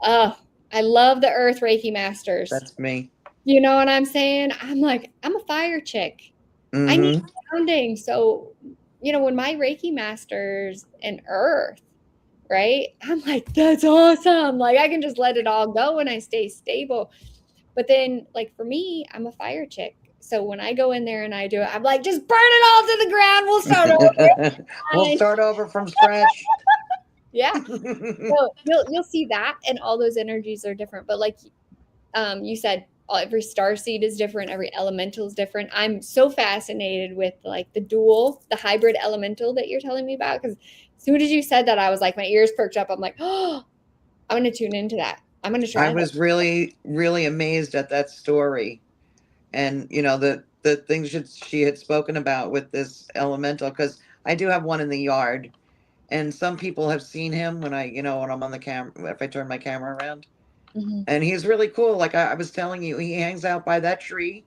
Speaker 2: Oh, I love the earth Reiki masters.
Speaker 3: That's me.
Speaker 2: You know what I'm saying? I'm like, I'm a fire chick. I need
Speaker 3: Mm-hmm.
Speaker 2: grounding. So, when my Reiki master's an earth, right? I'm like, that's awesome. Like I can just let it all go and I stay stable. But then, like for me, I'm a fire chick. So when I go in there and I do it, I'm like, just burn it all to the ground. We'll start
Speaker 3: We'll
Speaker 2: over.
Speaker 3: start over from scratch.
Speaker 2: Yeah. So you'll see that, and all those energies are different. But like you said, every star seed is different. Every elemental is different. I'm so fascinated with like the hybrid elemental that you're telling me about. Because as soon as you said that, I was like, my ears perked up. I'm like, oh, I'm going to tune into that. I'm going to
Speaker 3: I
Speaker 2: try that.
Speaker 3: was really, really amazed at that story, and the things that she had spoken about with this elemental, because I do have one in the yard, and some people have seen him when when I'm on the camera, if I turn my camera around,
Speaker 2: Mhm.
Speaker 3: and he's really cool. Like I was telling you, he hangs out by that tree,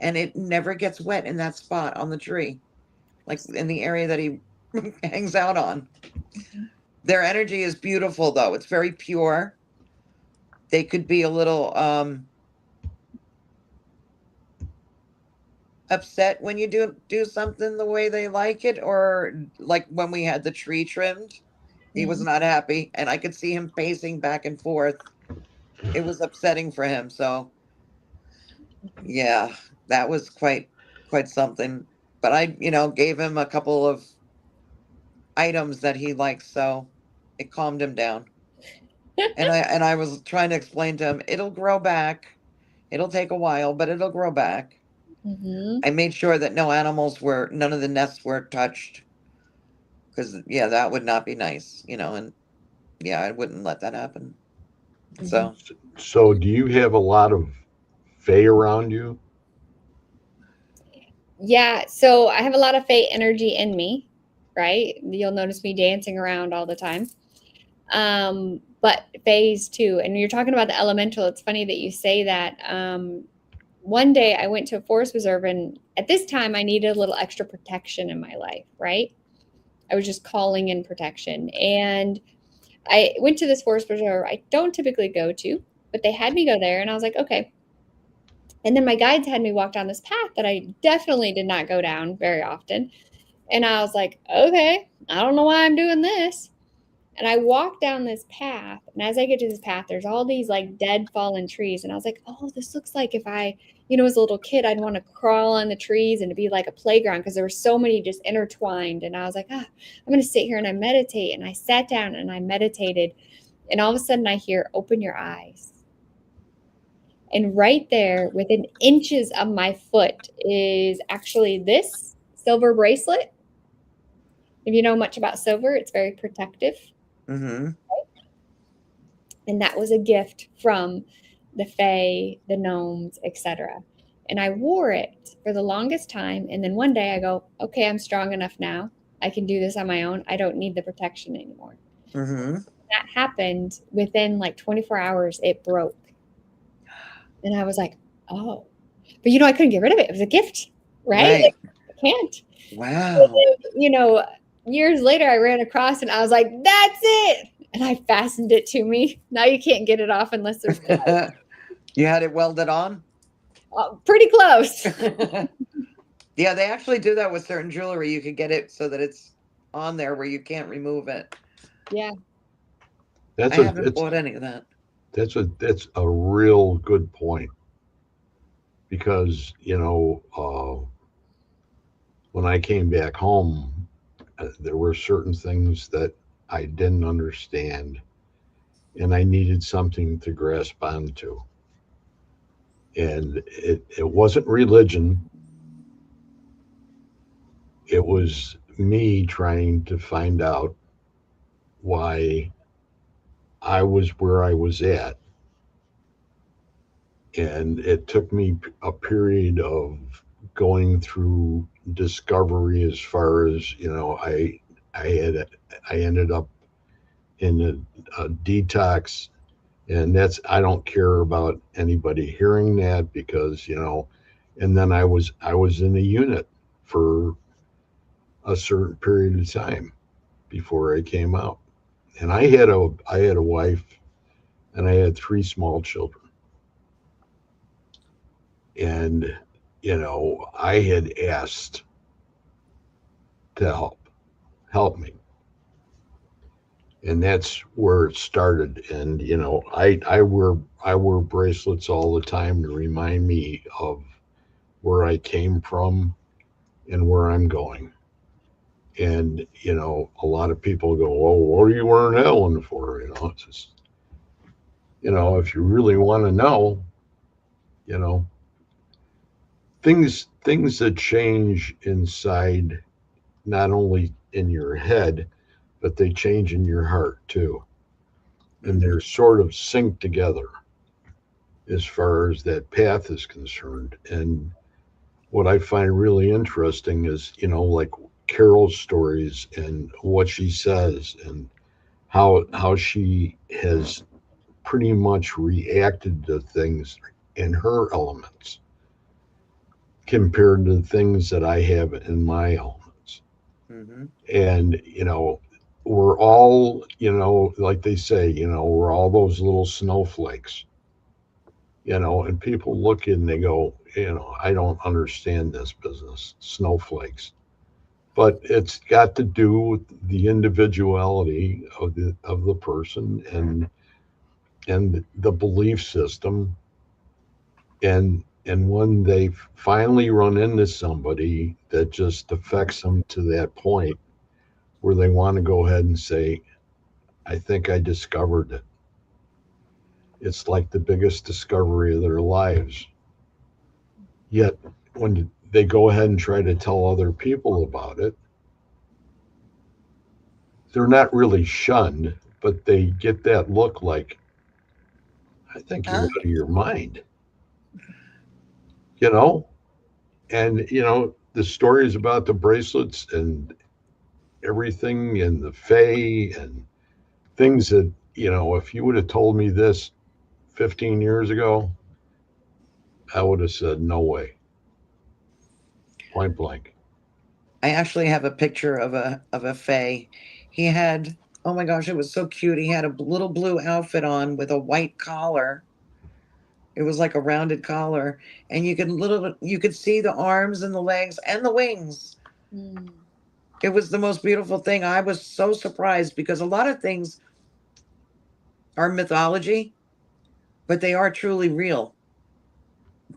Speaker 3: and it never gets wet in that spot on the tree, like in the area that he hangs out on.
Speaker 2: Mhm.
Speaker 3: Their energy is beautiful, though. It's very pure. They could be a little upset when you do something the way they like it, or like when we had the tree trimmed, he was
Speaker 2: Mhm.
Speaker 3: not happy, and I could see him pacing back and forth. It was upsetting for him. So yeah, that was quite something. But I, gave him a couple of items that he likes, so it calmed him down. And I was trying to explain to him, it'll grow back. It'll take a while, but it'll grow back.
Speaker 2: Mhm.
Speaker 3: I made sure that none of the nests were touched, because yeah, that would not be nice, and yeah, I wouldn't let that happen.
Speaker 2: Mhm.
Speaker 3: So
Speaker 1: So, do you have a lot of fae around you?
Speaker 2: Yeah, so I have a lot of fate energy in me, right? You'll notice me dancing around all the time. But phase two, and you're talking about the elemental. It's funny that you say that. One day I went to a forest preserve, and at this time I needed a little extra protection in my life, right? I was just calling in protection. And I went to this forest preserve I don't typically go to, but they had me go there, and I was like, okay, And then my guides had me walk down this path that I definitely did not go down very often. And I was like, okay, I don't know why I'm doing this. And I walked down this path. And as I get to this path, there's all these like dead fallen trees. And I was like, oh, this looks like if I, as a little kid, I'd want to crawl on the trees and to be like a playground because there were so many just intertwined. And I was like, I'm going to sit here and I meditate. And I sat down and I meditated. And all of a sudden I hear, open your eyes. And right there, within inches of my foot, is actually this silver bracelet. If you know much about silver, it's very protective.
Speaker 3: Mm-hmm.
Speaker 2: And that was a gift from the fae, the gnomes, etc. And I wore it for the longest time. And then one day I go, okay, I'm strong enough now. I can do this on my own. I don't need the protection anymore.
Speaker 3: Mm-hmm.
Speaker 2: That happened within like 24 hours, it broke. And I was like, oh. But I couldn't get rid of it. It was a gift, right? Like, I can't.
Speaker 3: Wow.
Speaker 2: Then, years later, I ran across and I was like, that's it. And I fastened it to me. Now you can't get it off unless there's blood.
Speaker 3: You had it welded on?
Speaker 2: Pretty close.
Speaker 3: Yeah, they actually do that with certain jewelry. You could get it so that it's on there where you can't remove it.
Speaker 2: Yeah.
Speaker 3: I haven't bought any of that.
Speaker 1: That's a real good point. Because, when I came back home, there were certain things that I didn't understand, and I needed something to grasp onto. And it wasn't religion. It was me trying to find out why I was where I was at. And it took me a period of going through discovery as far as, I ended up in a detox. And I don't care about anybody hearing that because, and then I was in a unit for a certain period of time before I came out. And I had a wife and I had 3 small children. And, I had asked to help me. And that's where it started. And, I wear bracelets all the time to remind me of where I came from and where I'm going. And, a lot of people go, oh, what are you wearing that one for? It's just, if you really want to know, things that change inside, not only in your head, but they change in your heart too. And they're sort of synced together as far as that path is concerned. And what I find really interesting is, like Carol's stories and what she says and how she has pretty much reacted to things in her elements compared to the things that I have in my elements.
Speaker 3: Mm-hmm.
Speaker 1: And, we're all, like they say, we're all those little snowflakes, and people look and they go, I don't understand this business, snowflakes. But it's got to do with the individuality of the person and the belief system. And when they finally run into somebody that just affects them to that point where they want to go ahead and say, I think I discovered it. It's like the biggest discovery of their lives. Yet when they go ahead and try to tell other people about it, they're not really shunned, but they get that look like, I think you're out of your mind. And the stories about the bracelets and everything and the fae and things that, if you would have told me this 15 years ago, I would have said no way. Point blank.
Speaker 3: I actually have a picture of a fae. He had, oh my gosh, it was so cute. He had a little blue outfit on with a white collar, It was like a rounded collar, and you could see the arms and the legs and the wings.
Speaker 2: Mm.
Speaker 3: It was the most beautiful thing. I was so surprised because a lot of things are mythology, but they are truly real.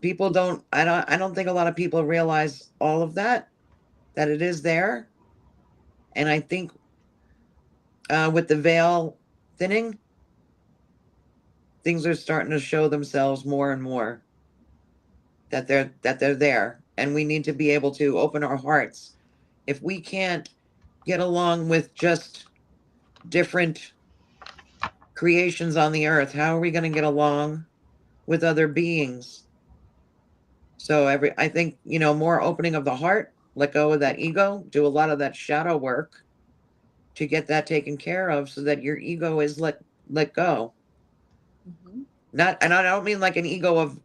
Speaker 3: People don't I don't think a lot of people realize all of that it is there. And I think with the veil thinning, things are starting to show themselves more and more that they're there, and we need to be able to open our hearts. If we can't get along with just different creations on the earth, how are we going to get along with other beings? So I think, more opening of the heart, let go of that ego, do a lot of that shadow work to get that taken care of so that your ego is let go.
Speaker 2: Mm-hmm.
Speaker 3: Not, and I don't mean like an ego of,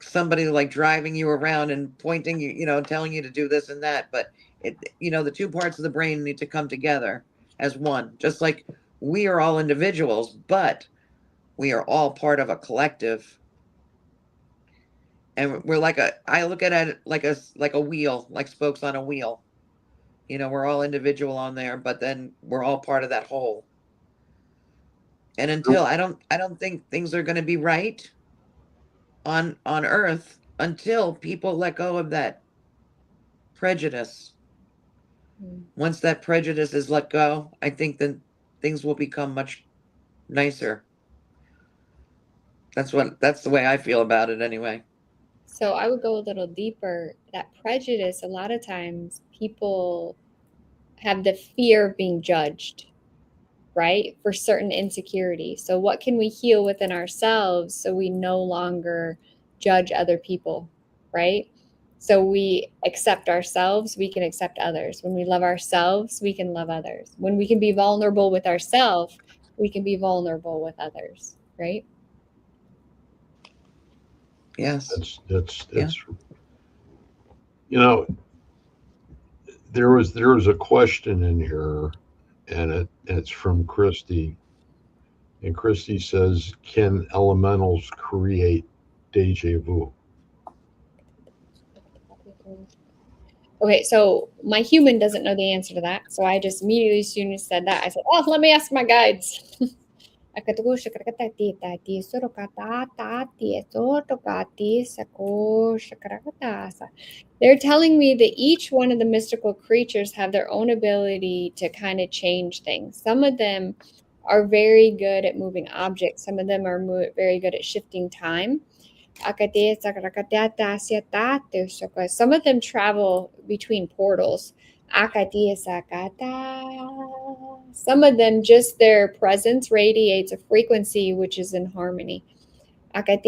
Speaker 3: somebody like driving you around and pointing you, telling you to do this and that, but the two parts of the brain need to come together as one. Just like we are all individuals, but we are all part of a collective. And we're I look at it like a wheel, like spokes on a wheel. We're all individual on there, but then we're all part of that whole. And until I don't think things are going to be right on earth until people let go of that prejudice.
Speaker 2: Mm.
Speaker 3: Once that prejudice is let go, I think then things will become much nicer. That's the way I feel about it anyway.
Speaker 2: So I would go a little deeper. That prejudice, a lot of times people have the fear of being judged, right? For certain insecurities. So what can we heal within ourselves so we no longer judge other people, right? So we accept ourselves, we can accept others. When we love ourselves, we can love others. When we can be vulnerable with ourselves, we can be vulnerable with others, right?
Speaker 3: Yes.
Speaker 1: That's
Speaker 3: Yeah.
Speaker 1: you know there was a question in here, and it's from Christy, and Christy says, "Can elementals create deja vu?"
Speaker 2: Okay, so my human doesn't know the answer to that. So I just immediately, as soon as said that, I said, oh, let me ask my guides. They're telling me that each one of the mystical creatures have their own ability to kind of change things. Some of them are very good at moving objects. Some of them are very good at shifting time. Some of them travel between portals. Some of them, just their presence radiates a frequency which is in harmony. But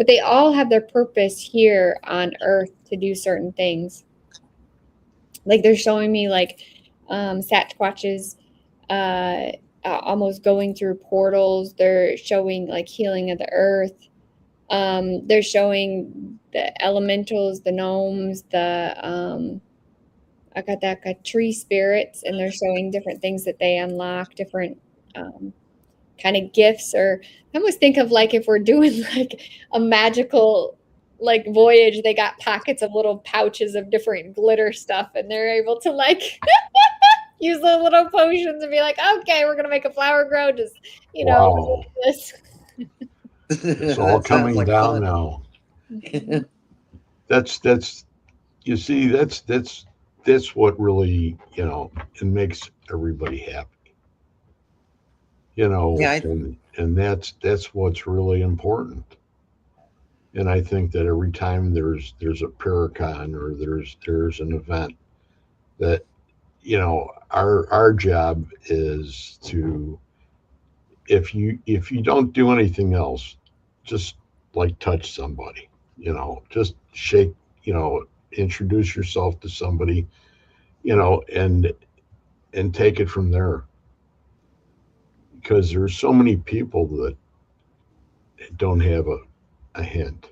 Speaker 2: they all have their purpose here on earth to do certain things. Like they're showing me like Sasquatches almost going through portals. They're showing like healing of the earth. They're showing the elementals, the gnomes, the akataka tree spirits, and they're showing different things that they unlock, different kind of gifts. Or I almost think of like if we're doing like a magical like voyage, they got pockets of little pouches of different glitter stuff, and they're able to like use the little potions and be like, okay, we're gonna make a flower grow. Just
Speaker 1: Wow,
Speaker 2: this.
Speaker 1: it's all
Speaker 3: That sounds
Speaker 1: coming
Speaker 3: like
Speaker 1: down
Speaker 3: fun.
Speaker 1: now. That's you see that's what really it makes everybody happy.
Speaker 3: Yeah,
Speaker 1: And that's what's really important. And I think that every time there's a paracon, or there's an event, that our job is to, if you don't do anything else, just like touch somebody, just shake, introduce yourself to somebody, and take it from there, because there's so many people that don't have a hint.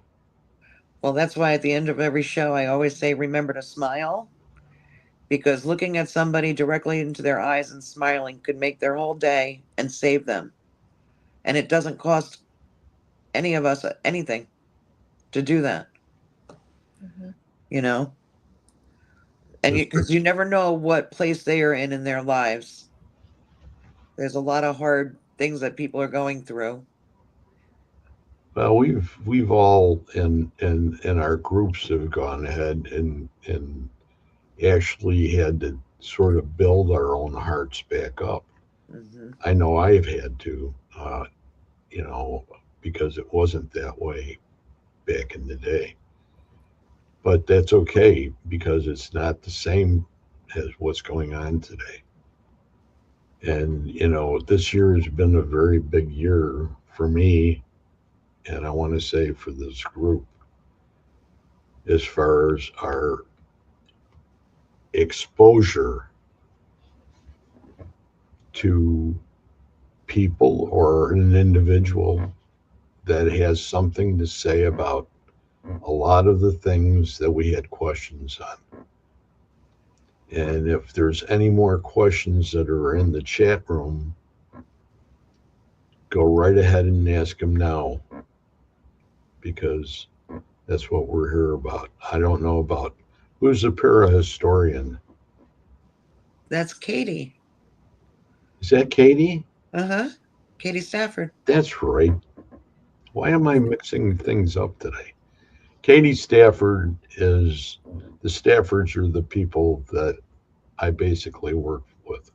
Speaker 3: well, that's why at the end of every show I always say, remember to smile, because looking at somebody directly into their eyes and smiling could make their whole day and save them. And it doesn't cost any of us anything to do that,
Speaker 2: Mhm.
Speaker 3: you know? And
Speaker 1: That's
Speaker 3: because you never know what place they are in their lives. There's a lot of hard things that people are going through.
Speaker 1: Well, we've all in our groups have gone ahead and actually had to sort of build our own hearts back up.
Speaker 3: Hmm.
Speaker 1: I know I've had to, you know, because it wasn't that way back in the day. But that's okay because it's not the same as what's going on today. And this year has been a very big year for me, and I want to say for this group, as far as our exposure to people or an individual that has something to say about a lot of the things that we had questions on. And if there's any more questions that are in the chat room, go right ahead and ask them now because that's what we're here about. I don't know about who's a parahistorian.
Speaker 3: That's Katie.
Speaker 1: Is that Katie?
Speaker 3: Uh-huh. Katie Stafford.
Speaker 1: That's right. Why am I mixing things up today? Katie Stafford is the Staffords are the people that I basically work with,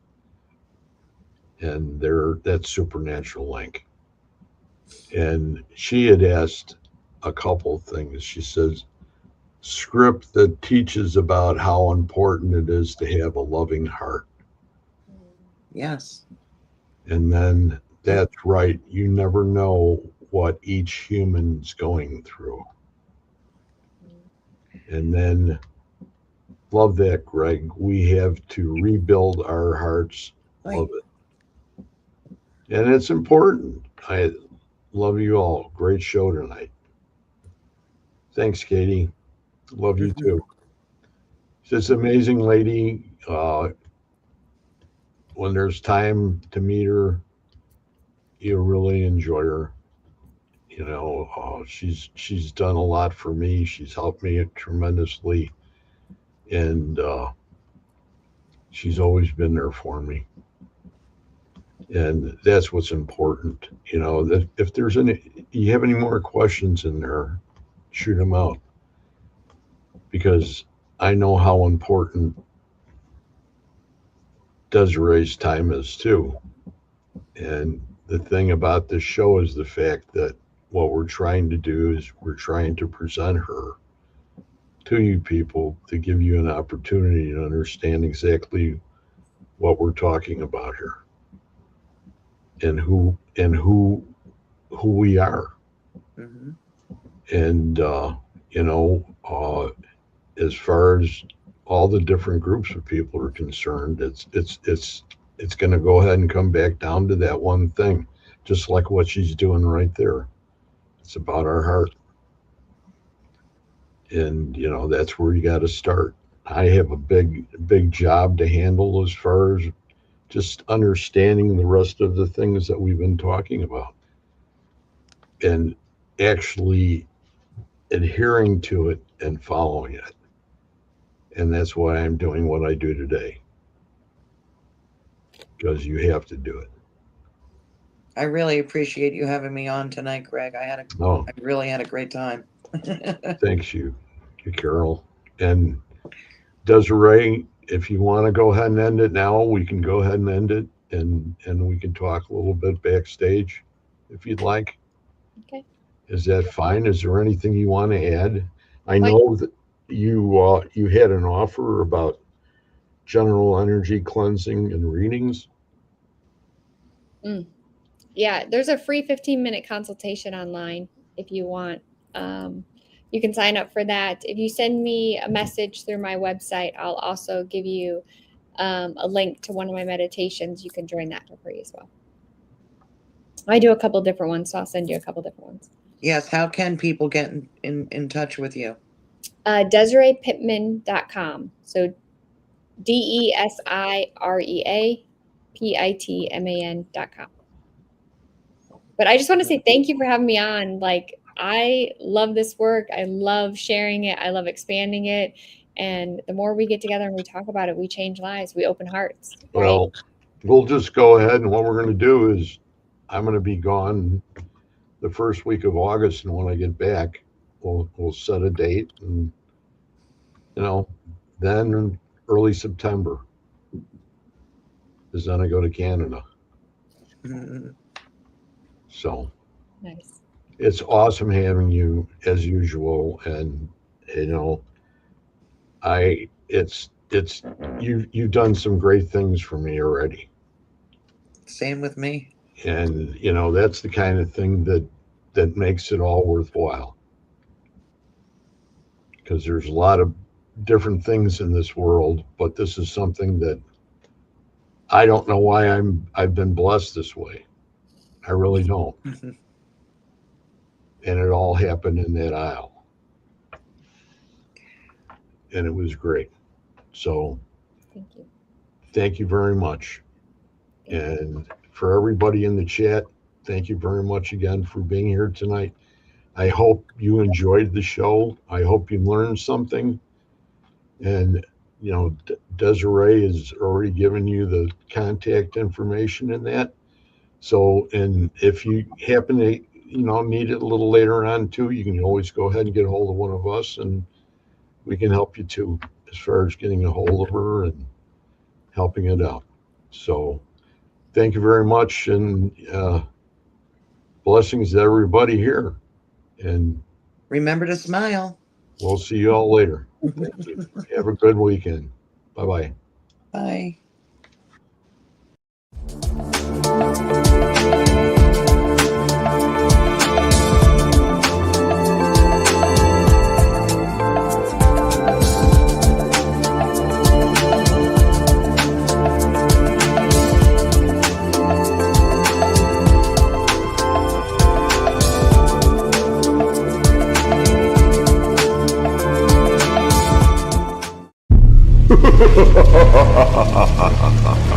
Speaker 1: and they're that supernatural link. And she had asked a couple things. She says, script that teaches about how important it is to have a loving heart.
Speaker 3: Yes.
Speaker 1: And then that's right. You never know what each human's going through. And then, love that, Greg. We have to rebuild our hearts.
Speaker 3: Right.
Speaker 1: Love it. And it's important. I love you all. Great show tonight. Thanks, Katie. Love you
Speaker 3: Mhm.
Speaker 1: too. This amazing lady. When there's time to meet her, you really enjoy her. She's done a lot for me. She's helped me tremendously, and she's always been there for me. And that's what's important. That if there's you have any more questions in there, shoot them out because I know how important Desiree's time is too. And the thing about this show is the fact that what we're trying to do is we're trying to present her to you people to give you an opportunity to understand exactly what we're talking about here and who we are.
Speaker 3: Mhm.
Speaker 1: And you know, uh, as far as all the different groups of people are concerned, it's going to go ahead and come back down to that one thing, just like what she's doing right there. It's about our heart, and that's where you got to start. I have a big job to handle as far as just understanding the rest of the things that we've been talking about and actually adhering to it and following it. And that's why I'm doing what I do today because you have to do it.
Speaker 3: I really appreciate you having me on tonight, Greg.
Speaker 1: Oh,
Speaker 3: I really had a great time.
Speaker 1: thanks you Carol. And Desiree, if you want to go ahead and end it now, we can go ahead and end it and we can talk a little bit backstage if you'd like.
Speaker 2: Okay.
Speaker 1: Is that fine? Is there anything you want to add? I
Speaker 2: Well,
Speaker 1: know that you had an offer about general energy cleansing and readings.
Speaker 2: mm, yeah, there's a free 15-minute consultation online if you want. Um, you can sign up for that. If you send me a message through my website, I'll also give you a link to one of my meditations. You can join that for free as well. I do a couple different ones, so I'll send you a couple different ones.
Speaker 3: Yes. How can people get in touch with you?
Speaker 2: DesireePittman.com. So DESIREAPITMAN.com. But I just want to say thank you for having me on. Like, I love this work. I love sharing it. I love expanding it. And the more we get together and we talk about it, we change lives. We open hearts. Right?
Speaker 1: Well, we'll just go ahead, and what we're going to do is I'm going to be gone the first week of August, and when I get back, we'll set a date, and then early September is then I go to Canada. So
Speaker 2: nice.
Speaker 1: It's awesome having you as usual, and you've done some great things for me already.
Speaker 3: Same with me.
Speaker 1: And that's the kind of thing that makes it all worthwhile, because there's a lot of different things in this world, but this is something that I don't know why I've been blessed this way. I really don't. And it all happened in that aisle, and it was great. So thank you very much. And for everybody in the chat, thank you very much again for being here tonight. I hope you enjoyed the show. I hope you learned something. And, Desiree has already given you the contact information in that. So, and if you happen to, need it a little later on too, you can always go ahead and get a hold of one of us, and we can help you too, as far as getting a hold of her and helping it out. So thank you very much, and blessings to everybody here. And
Speaker 3: remember to smile.
Speaker 1: We'll see you all later. Thank you. Have a good weekend. Bye-bye.
Speaker 3: Bye.
Speaker 1: Ha ha ha ha ha ha ha.